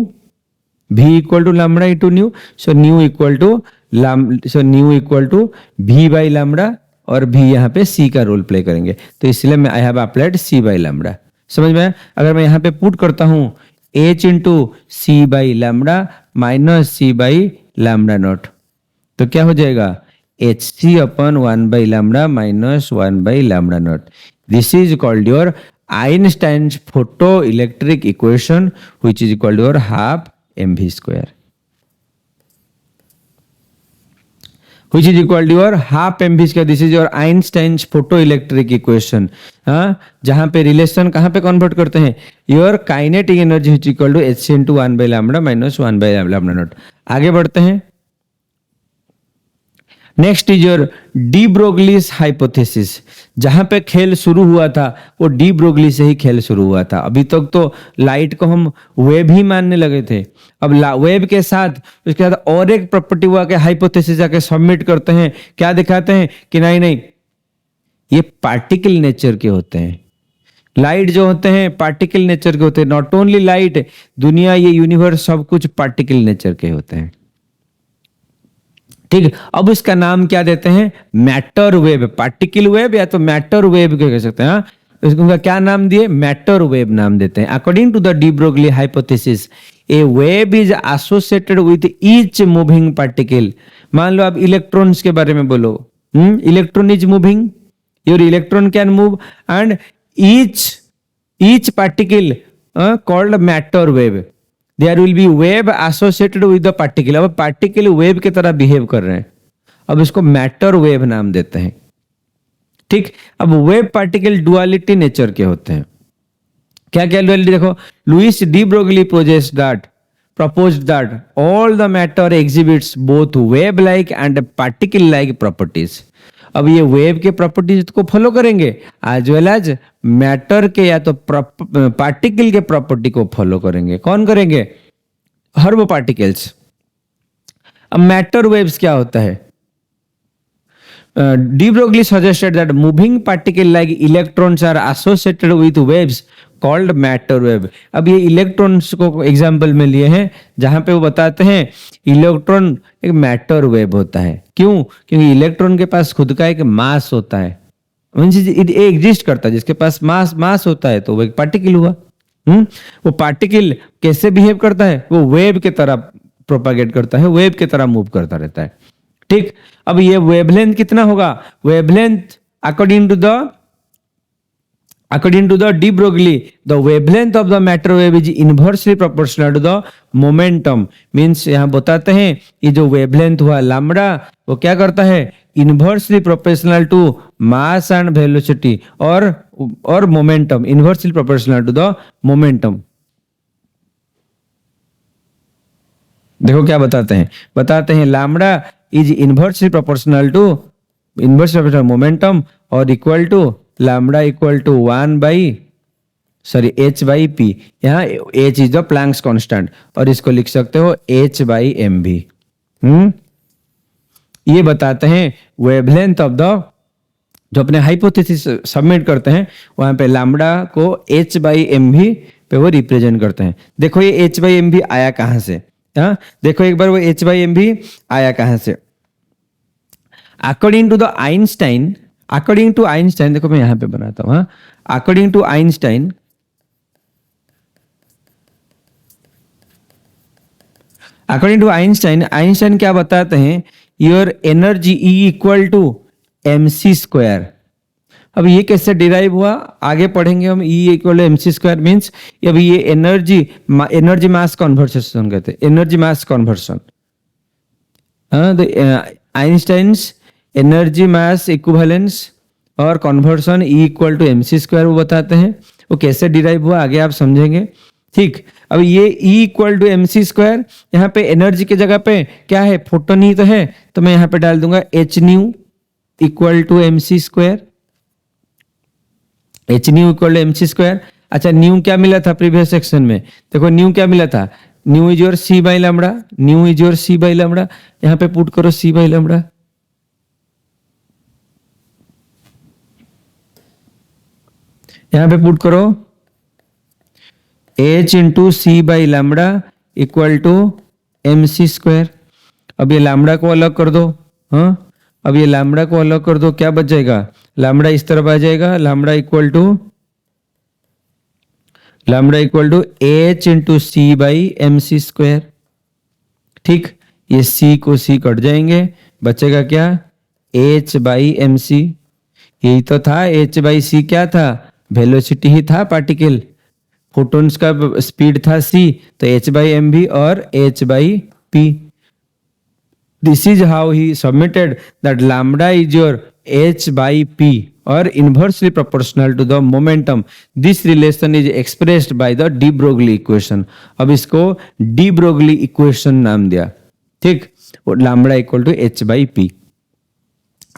v equal to lambda into nu. So nu equal to nu equal to v by lambda, और v यहाँ पे c का रोल प्ले करेंगे। तो इसलिए मैं I have applied c by lambda। समझ में? अगर मैं यहाँ पे पुट करता हूँ h into C by lambda minus C by lambda naught, तो क्या हो जाएगा, H C upon 1 by lambda minus 1 by lambda naught. This is called your Einstein's photo electric equation which is called your half M V square, which is equal to your half mv square. This is your Einstein's photoelectric equation. हाँ, जहां पे रिलेशन कहां पे कन्वर्ट करते हैं, your kinetic energy which is equal to hc into 1 by lambda minus 1 by lambda naught. आगे बढ़ते हैं। Next is your de Broglie's hypothesis. जहां पे खेल शुरू हुआ था वो डी ब्रोगली से ही खेल शुरू हुआ था। अभी तक तो लाइट को हम वेव ही मानने लगे थे, अब वेव के साथ उसके बाद और एक प्रॉपर्टी हुआ कि हाइपोथेसिस जाके सबमिट करते हैं, क्या दिखाते हैं कि नहीं नहीं ये पार्टिकल नेचर के होते हैं। लाइट जो होते हैं पार्टिकल नेचर के होते हैं। नॉट ओनली लाइट, दुनिया ये यूनिवर्स सब कुछ पार्टिकल नेचर के होते हैं। ठीक, अब इसका नाम क्या देते हैं, मैटर वेव, पार्टिकल वेव या तो मैटर वेव कह सकते हैं। इसका क्या नाम दिए, मैटर वेव नाम देते हैं। According to the de Broglie hypothesis a wave is associated with each moving particle. मान लो आप इलेक्ट्रॉन्स के बारे में बोलो, electron is moving, your electron can move and each particle called matter wave. There will be wave associated with the particle. अब पार्टिकल वेव की तरह बिहेव कर रहे हैं, अब इसको मैटर वेव नाम देते हैं। ठीक, अब वेव पार्टिकल डुअलिटी नेचर के होते हैं। क्या क्या डुअलिटी देखो, Louis de Broglie proposed that all the matter exhibits both wave like and particle like properties। अब ये वेव के प्रॉपर्टीज को फॉलो करेंगे एज वेल एज मैटर के या तो पार्टिकल के प्रॉपर्टी को फॉलो करेंगे। कौन करेंगे, हर वो पार्टिकल्स। अब मैटर वेव्स क्या होता है, De Broglie suggested that moving particle like electrons are associated with waves called matter wave। अब ये इलेक्ट्रॉन्स को एग्जाम्पल में लिए हैं जहां पे वो बताते हैं इलेक्ट्रॉन एक मैटर वेव होता है। क्यों, क्योंकि इलेक्ट्रॉन के पास खुद का एक मास होता है, इट एग्जिस्ट करता है, जिसके पास मास होता है तो वो एक पार्टिकल हुआ। वो पार्टिकल कैसे बिहेव करता है, वो वेव के तरह प्रोपागेट करता है, वेव की तरह मूव करता रहता है। ठीक, अब ये वेवलेंथ कितना होगा, wavelength according to the de Broglie the wavelength of the matter wave is inversely proportional to the momentum. Means यहां बताते हैं ये जो वेवलेंथ हुआ लैम्डा वो क्या करता है, inversely proportional to mass and velocity और momentum, inversely proportional to the momentum. देखो क्या बताते हैं lambda is inversely proportional to momentum और equal to lambda equal to 1 by h by P. यहाँ h is the Planck's constant और इसको लिख सकते हो h बाई एम भी। ये बताते हैं वेवलेंथ ऑफ द, जो अपने हाइपोथेसिस सबमिट करते हैं वहां पे लैम्डा को h बाई एम भी पे वो रिप्रेजेंट करते हैं। देखो ये h बाई एम भी आया कहां से, हाँ देखो एक बार वो h बाई एम भी आया कहां से, अकॉर्डिंग टू आइंस्टाइन, देखो मैं यहां पे बनाता हूं, हाँ according to according to Einstein, Einstein क्या बताते हैं, your energy E equal to M C square. अब ये कैसे डिराइव हुआ आगे पढ़ेंगे हम। E equal to M C square means अब ये एनर्जी, एनर्जी मास कन्वर्सेशन कहते हैं, energy mass conversion. Einstein's energy mass equivalence और conversion E equal to M C square वो बताते हैं। वो कैसे डिराइव हुआ आगे आप समझेंगे। ठीक, अब ये E equal to M C square, यहाँ पे एनर्जी की जगह पे क्या है, फोटोन ही तो है, तो मैं यहाँ पे डाल दूंगा H nu equal to M C square, H nu equal to M C square. अच्छा, न्यू क्या मिला था प्रीवियस सेक्शन में, देखो न्यू क्या मिला था, nu is your C by lambda, nu is your C by lambda. यहाँ पे पुट करो सी बाई लैम्बडा, यहाँ पे पुट करो h into C by lambda equal to M C square. अब ये लैम्बडा को अलग कर दो, हाँ, अब ये लैम्बडा को अलग कर दो, क्या बच जाएगा, लैम्बडा इस तरफ आ जाएगा, lambda equal to h into C by M C square. ठीक, ये c को c कट जाएंगे, बचेगा क्या, h बाई एम सी। यही तो था, h बाई सी क्या था, वेलोसिटी ही था पार्टिकल, फोटोन्स का स्पीड था c, तो h बाई एम भी और h by p। This is how he submitted that lambda is your h by p और inversely proportional to the momentum. This relation is expressed by the de Broglie equation. अब इसको डी ब्रोगली इक्वेशन नाम दिया। ठीक, lambda equal to h by p।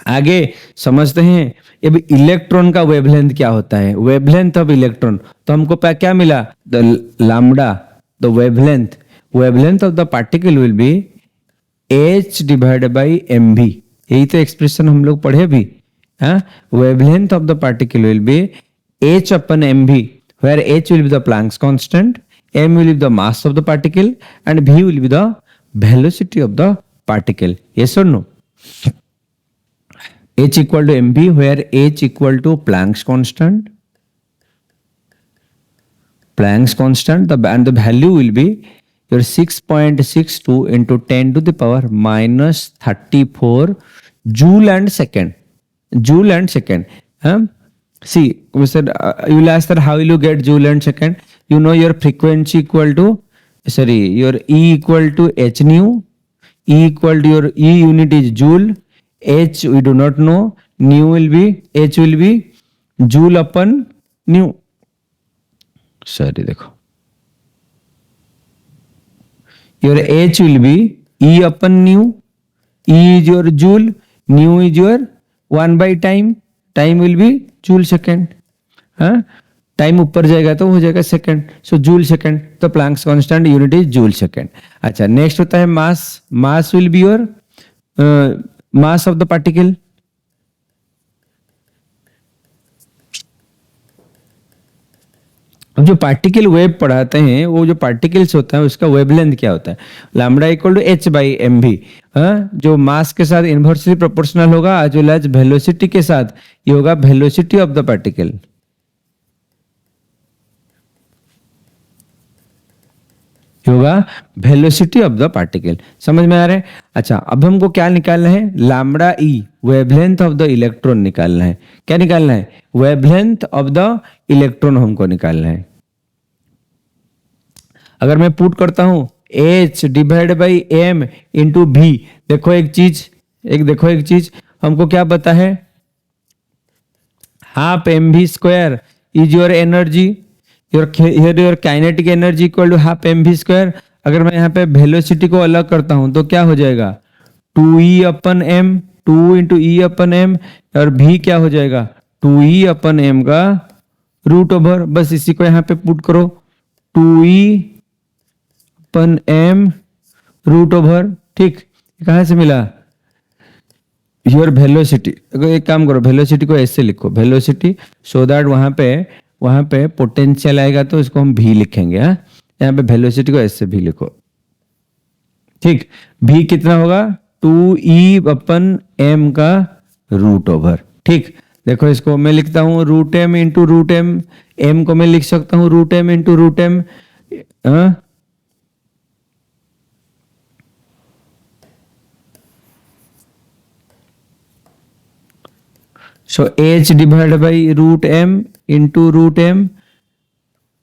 आगे समझते हैं अब इलेक्ट्रॉन का वेवलेंथ क्या होता है, वेवलेंथ ऑफ इलेक्ट्रॉन। तो हमको क्या मिला, the lambda, the wavelength of the particle will be h divided by M V. यही तो एक्सप्रेशन हम लोग पढ़े भी, हाँ, wavelength of the particle will be h upon M V, where h will be the Planck's constant, m will be the mass of the particle and v will be the velocity of the particle. Yes or no? h equal to mv where h equal to Planck's constant, and the value will be your 6.62 into 10 to the power minus 34 joule and second. See, we said you will ask that how will you get joule and second. You know your frequency equal to, your E equal to h nu, E equal to your E unit is joule, h we do not know, h will be joule upon nu। देखो, your h will be E upon nu, E is your joule, nu is your 1 by time will be joule second। हाँ, टाइम ऊपर जाएगा तो हो जाएगा सेकंड, सो जूल सेकंड, तो Planck's constant unit is joule second. अच्छा, नेक्स्ट होता है mass will be your mass of the particle. अब जो पार्टिकल वेव पढ़ाते हैं, वो जो पार्टिकल्स होता है उसका वेवलेंथ क्या होता है, lambda equal to h by M V. जो मास के साथ इनवर्सली प्रोपोर्शनल होगा एज वेल एज वेलोसिटी के साथ, ये होगा वेलोसिटी ऑफ द पार्टिकल। होगा वेलोसिटी ऑफ द पार्टिकल। समझ में आ रहा है? अच्छा, अब हमको क्या निकालना है, lambda E, wavelength of the electron निकालना है। क्या निकालना है, वेवलेंथ ऑफ द इलेक्ट्रॉन हमको निकालना है। अगर मैं पुट करता हूं h divide by M into V, देखो एक चीज हमको क्या पता है, half M V square is your energy, your kinetic energy equal to half M V square. अगर मैं यहाँ पे वेलोसिटी को अलग करता हूं तो क्या हो जाएगा, 2e अपन एम, 2 इंटू ई अपन एम, और भी क्या हो जाएगा 2e अपन एम का रूट ओवर। बस इसी को यहाँ पे पुट करो, 2e upon M root over. ठीक, कहां से मिला, योर वेलोसिटी। एक काम करो, वेलोसिटी को ऐसे लिखो, वेलोसिटी, सो दैट वहां पे पोटेंशियल आएगा तो इसको हम भी लिखेंगे। हाँ, यहाँ पे वेलोसिटी को ऐसे भी लिखो। ठीक, भी कितना होगा, 2e अपन एम का रूट ओवर। ठीक, देखो इसको मैं लिखता हूं root M into root M, M को मैं लिख सकता हूं root M into root M. So h divide by root m into root m,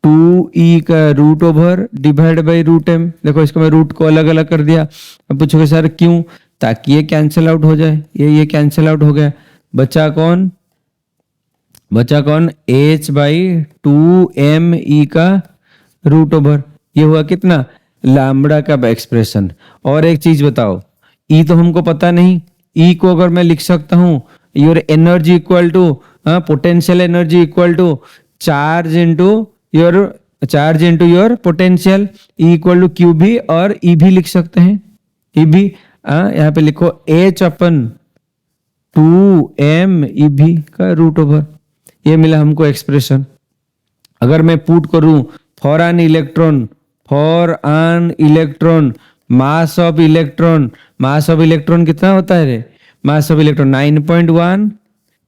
2e का root over divide by root m। देखो इसको मैं रूट को अलग अलग कर दिया। अब पूछोगे सर क्यों? ताकि ये कैंसिल आउट हो जाए, ये कैंसिल आउट हो गया। बचा कौन? h बाई 2m e का रूट ओवर। ये हुआ कितना? लैम्बडा का एक्सप्रेशन। और एक चीज बताओ, ई तो हमको पता नहीं, ई को अगर मैं लिख सकता हूं your energy equal to potential energy equal to charge into your potential, E equal to Q V, और ई भी लिख सकते हैं। ई भी यहाँ पे लिखो h अपन 2m ई भी का रूट ओवर। ये मिला हमको एक्सप्रेशन। अगर मैं पुट करूं for an electron mass of electron कितना होता है रे? Mass of electron 9.1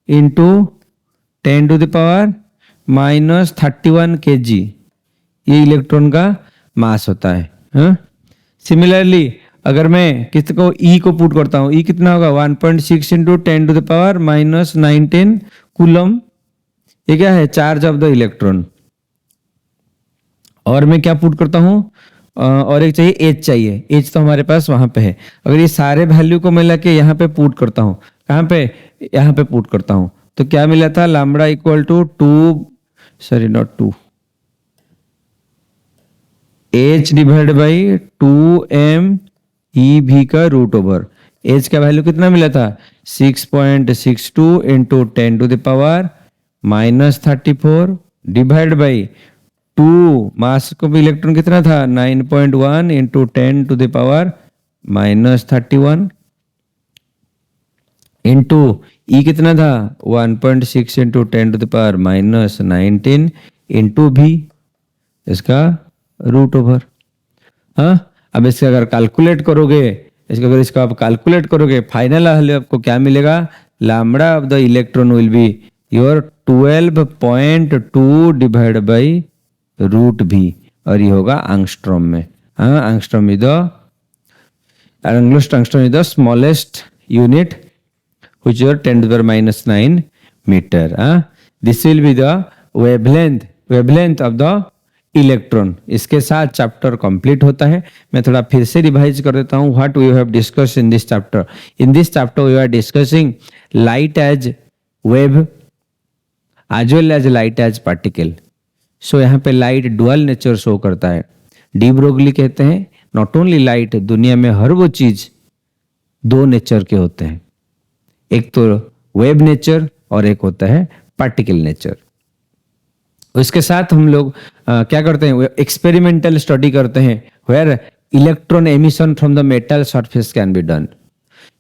into 10 to the power minus 31 kg, ये इलेक्ट्रॉन का मास होता है। सिमिलरली अगर मैं किसको ई को पुट करता हूं, ई कितना होगा? 1.6 into 10 to the power minus 19 coulomb. ये क्या है? Charge of the electron. और मैं क्या पुट करता हूं? और एक चाहिए एच चाहिए। एच तो हमारे पास वहां पे है। अगर ये सारे वैल्यू को मिला के यहाँ पे पुट करता हूं, कहाँ पे? यहाँ पे पुट करता हूं, तो क्या मिला था? Lambda equal to 2 H divide by 2m E भी का रूट ओवर। एच का वैल्यू कितना मिला था? 6.62 into 10 to the power minus 34 divide by 2 mass को भी इलेक्ट्रॉन कितना था? 9.1 into 10 to the power minus 31 into E कितना था? 1.6 into 10 to the power minus 19 into भी इसका रूट ओवर। हाँ, अब इसका अगर कैलकुलेट करोगे, इसका आप कैलकुलेट करोगे, फाइनल वैल्यू आपको क्या मिलेगा? Lambda of the electron will be your 12.2 divide by root भी, और ये होगा एंगस्ट्रॉम में। हाँ, angstrom is the smallest unit which is 10 to the power minus 9 meter. This will be the wavelength of the electron. इसके साथ चैप्टर कंप्लीट होता है। मैं थोड़ा फिर से रिवाइज कर देता हूँ what we have discuss in this chapter. In this chapter we are discussing light as wave as well as light as particle. So यहाँ पे लाइट डुअल नेचर शो करता है। डी ब्रोगली कहते हैं नॉट ओनली लाइट, दुनिया में हर वो चीज दो नेचर के होते हैं, एक तो वेव नेचर और एक होता है पार्टिकल नेचर। उसके साथ हम लोग क्या करते हैं? एक्सपेरिमेंटल स्टडी करते हैं where electron emission from the metal surface can be done.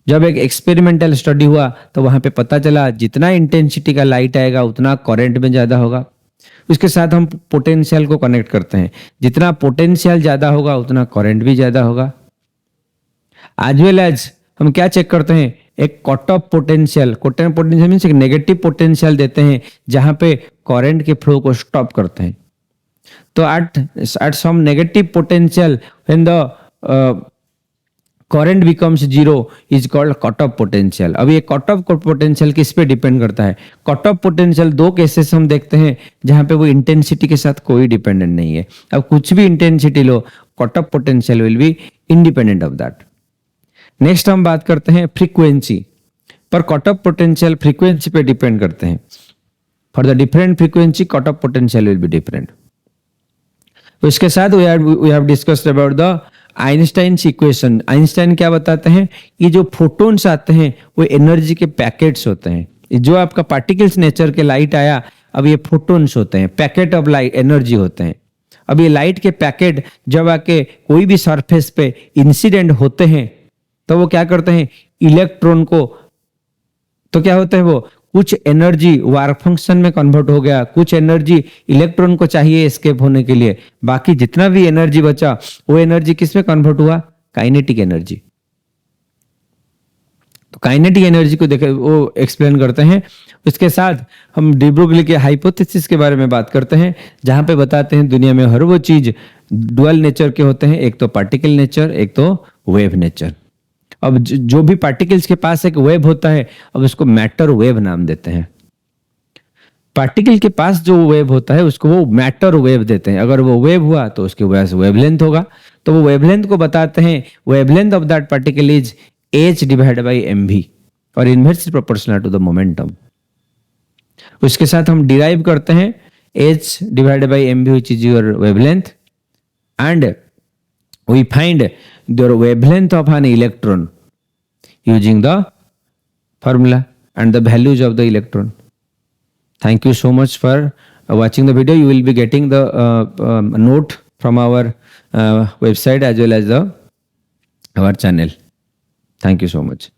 जब एक एक्सपेरिमेंटल स्टडी हुआ तो वहां पे पता चला जितना इंटेंसिटी का लाइट आएगा उतना करंट में ज्यादा होगा। उसके साथ हम पोटेंशियल को कनेक्ट करते हैं, जितना पोटेंशियल ज्यादा होगा उतना करंट भी ज्यादा होगा। एज वेल एज हम क्या चेक करते हैं? एक कट ऑफ पोटेंशियल मीन्स एक नेगेटिव पोटेंशियल देते हैं जहां पे करंट के फ्लो को स्टॉप करते हैं। तो at some negative potential when the current becomes zero is called cut off potential. अब ये कट ऑफ पोटेंशियल किस पे डिपेंड करता है? कट ऑफ पोटेंशियल दो केसेस हम देखते हैं जहां पे वो इंटेंसिटी के साथ कोई डिपेंडेंट नहीं है। अब कुछ भी इंटेंसिटी लो, cut off potential will be independent of that. Next हम बात करते हैं फ्रीक्वेंसी पर। कट ऑफ पोटेंशियल फ्रीक्वेंसी पे डिपेंड करते हैं। For the different frequency cut off potential will be different. उसके साथ we have discussed about the Einstein's equation. Einstein क्या बताते हैं कि जो फोटोन्स आते हैं वो एनर्जी के पैकेट्स होते हैं। जो आपका पार्टिकल्स नेचर के लाइट आया, अब ये फोटोन्स होते हैं, पैकेट ऑफ लाइट एनर्जी होते हैं। अब ये लाइट के पैकेट जब आके कोई भी सरफेस पे इंसिडेंट होते हैं तो वो क्या करते हैं? इलेक्ट्रॉन को, तो क्या होता है? वो कुछ एनर्जी वर्क फंक्शन में कन्वर्ट हो गया, कुछ एनर्जी इलेक्ट्रॉन को चाहिए एस्केप होने के लिए, बाकी जितना भी एनर्जी बचा वो एनर्जी किस में कन्वर्ट हुआ? Kinetic energy. तो काइनेटिक एनर्जी को देखे वो एक्सप्लेन करते हैं। उसके साथ हम डी ब्रोगली के हाइपोथेसिस के बारे में बात करते हैं जहां पे बताते हैं दुनिया में हर वो चीज डुअल नेचर के होते हैं, एक तो पार्टिकल नेचर, एक तो वेव नेचर। अब जो भी पार्टिकल्स के पास एक वेव होता है, अब उसको मैटर वेव नाम देते हैं। पार्टिकल के पास जो वेव होता है उसको वो मैटर वेव देते हैं। अगर वो वेव हुआ तो उसके वजह से वेवलेंथ होगा। तो वो वेवलेंथ को बताते हैं, wavelength of that particle is h divided by mv और inversely proportional to the momentum. उसके साथ हम डिराइव करते हैं h divided by mv which is your wavelength and we find the wavelength of an electron using the formula and the values of the electron. Thank you so much for watching the video. You will be getting the note from our website as well as our channel. Thank you so much.